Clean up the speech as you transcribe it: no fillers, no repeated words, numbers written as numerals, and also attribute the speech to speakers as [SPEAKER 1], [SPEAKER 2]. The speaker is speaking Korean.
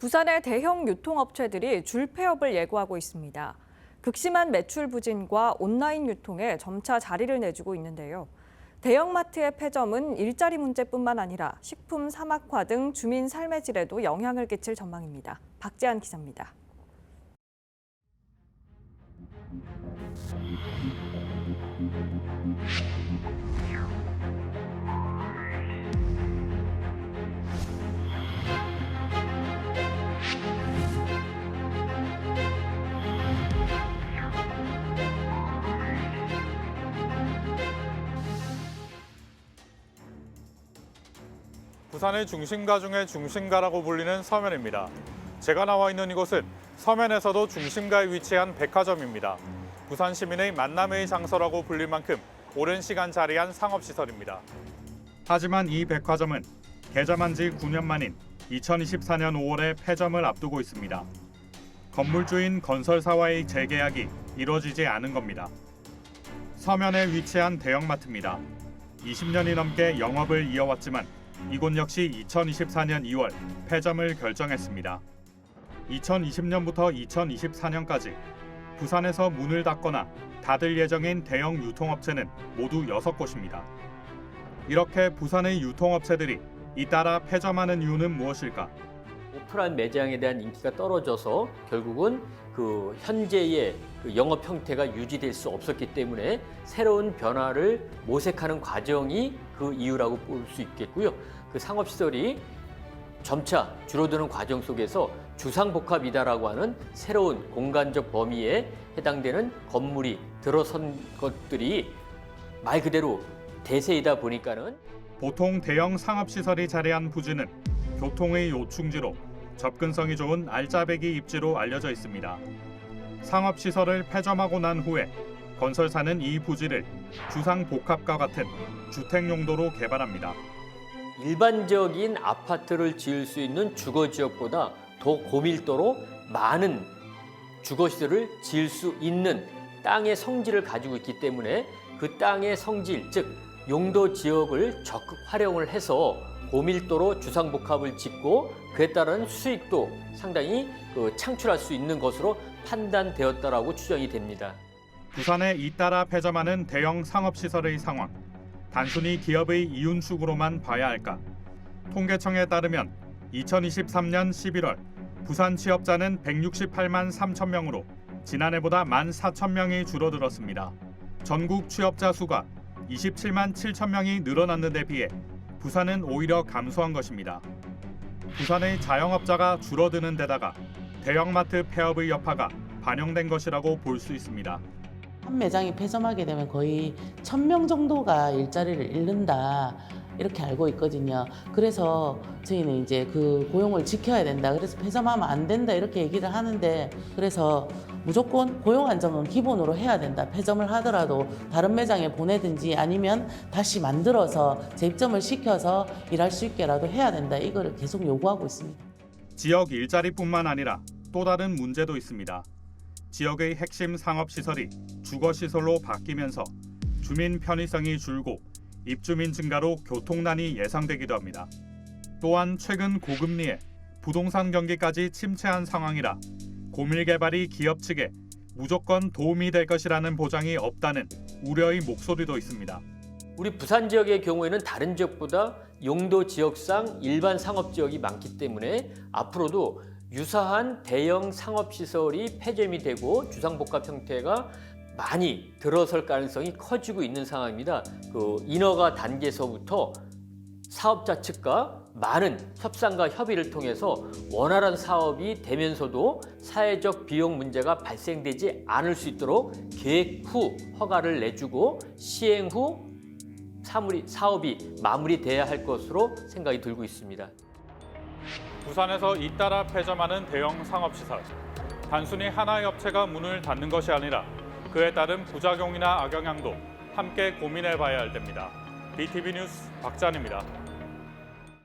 [SPEAKER 1] 부산의 대형 유통업체들이 줄 폐업을 예고하고 있습니다. 극심한 매출 부진과 온라인 유통에 점차 자리를 내주고 있는데요. 대형마트의 폐점은 일자리 문제뿐만 아니라 식품 사막화 등 주민 삶의 질에도 영향을 끼칠 전망입니다. 박재한 기자입니다.
[SPEAKER 2] 부산의 중심가 중에 중심가라고 불리는 서면입니다. 제가 나와 있는 이곳은 서면에서도 중심가에 위치한 백화점입니다. 부산 시민의 만남의 장소라고 불릴 만큼 오랜 시간 자리한 상업시설입니다. 하지만 이 백화점은 개점한 지 9년 만인 2024년 5월에 폐점을 앞두고 있습니다. 건물주인 건설사와의 재계약이 이루어지지 않은 겁니다. 서면에 위치한 대형마트입니다. 20년이 넘게 영업을 이어왔지만 이곳 역시 2024년 2월 폐점을 결정했습니다. 2020년부터 2024년까지 부산에서 문을 닫거나 닫을 예정인 대형 유통업체는 모두 6곳입니다. 이렇게 부산의 유통업체들이 잇따라 폐점하는 이유는 무엇일까?
[SPEAKER 3] 오프라인 매장에 대한 인기가 떨어져서 결국은 현재의 영업 형태가 유지될 수 없었기 때문에 새로운 변화를 모색하는 과정이 그 이유라고 볼 수 있겠고요. 그 상업시설이 점차 줄어드는 과정 속에서 주상복합이다라고 하는 새로운 공간적 범위에 해당되는 건물이 들어선 것들이 말 그대로 대세이다 보니까는
[SPEAKER 2] 보통 대형 상업시설이 자리한 부지는 교통의 요충지로 접근성이 좋은 알짜배기 입지로 알려져 있습니다. 상업시설을 폐점하고 난 후에 건설사는 이 부지를 주상복합과 같은 주택 용도로 개발합니다.
[SPEAKER 3] 일반적인 아파트를 지을 수 있는 주거지역보다 더 고밀도로 많은 주거시설을 지을 수 있는 땅의 성질을 가지고 있기 때문에 그 땅의 성질, 즉 용도 지역을 적극 활용을 해서 고밀도로 주상복합을 짓고 그에 따른 수익도 상당히 창출할 수 있는 것으로 판단되었다라고 추정이 됩니다.
[SPEAKER 2] 부산에 잇따라 폐점하는 대형 상업시설의 상황. 단순히 기업의 이윤축으로만 봐야 할까? 통계청에 따르면 2023년 11월 부산 취업자는 168만 3천 명으로 지난해보다 14,000명이 줄어들었습니다. 전국 취업자 수가 27만 7천 명이 늘어났는 데 비해 부산은 오히려 감소한 것입니다. 부산의 자영업자가 줄어드는 데다가 대형마트 폐업의 여파가 반영된 것이라고 볼 수 있습니다.
[SPEAKER 4] 한 매장이 폐점하게 되면 거의 1,000명 정도가 일자리를 잃는다 이렇게 알고 있거든요. 그래서 저희는 이제 그 고용을 지켜야 된다. 그래서 폐점하면 안 된다 이렇게 얘기를 하는데 그래서 무조건 고용 안정은 기본으로 해야 된다. 폐점을 하더라도 다른 매장에 보내든지 아니면 다시 만들어서 재입점을 시켜서 일할 수 있게라도 해야 된다. 이거를 계속 요구하고 있습니다.
[SPEAKER 2] 지역 일자리뿐만 아니라 또 다른 문제도 있습니다. 지역의 핵심 상업시설이 주거시설로 바뀌면서 주민 편의성이 줄고 입주민 증가로 교통난이 예상되기도 합니다. 또한 최근 고금리에 부동산 경기까지 침체한 상황이라 고밀개발이 기업 측에 무조건 도움이 될 것이라는 보장이 없다는 우려의 목소리도 있습니다.
[SPEAKER 3] 우리 부산 지역의 경우에는 다른 지역보다 용도 지역상 일반 상업지역이 많기 때문에 앞으로도 유사한 대형 상업시설이 폐점이 되고 주상복합 형태가 많이 들어설 가능성이 커지고 있는 상황입니다. 인허가 단계에서부터 사업자 측과 많은 협상과 협의를 통해서 원활한 사업이 되면서도 사회적 비용 문제가 발생되지 않을 수 있도록 계획 후 허가를 내주고 시행 후 사업이 마무리돼야 할 것으로 생각이 들고 있습니다.
[SPEAKER 2] 부산에서 잇따라 폐점하는 대형 상업시설. 단순히 하나의 업체가 문을 닫는 것이 아니라 그에 따른 부작용이나 악영향도 함께 고민해봐야 할 때입니다. BTV 뉴스 박찬입니다.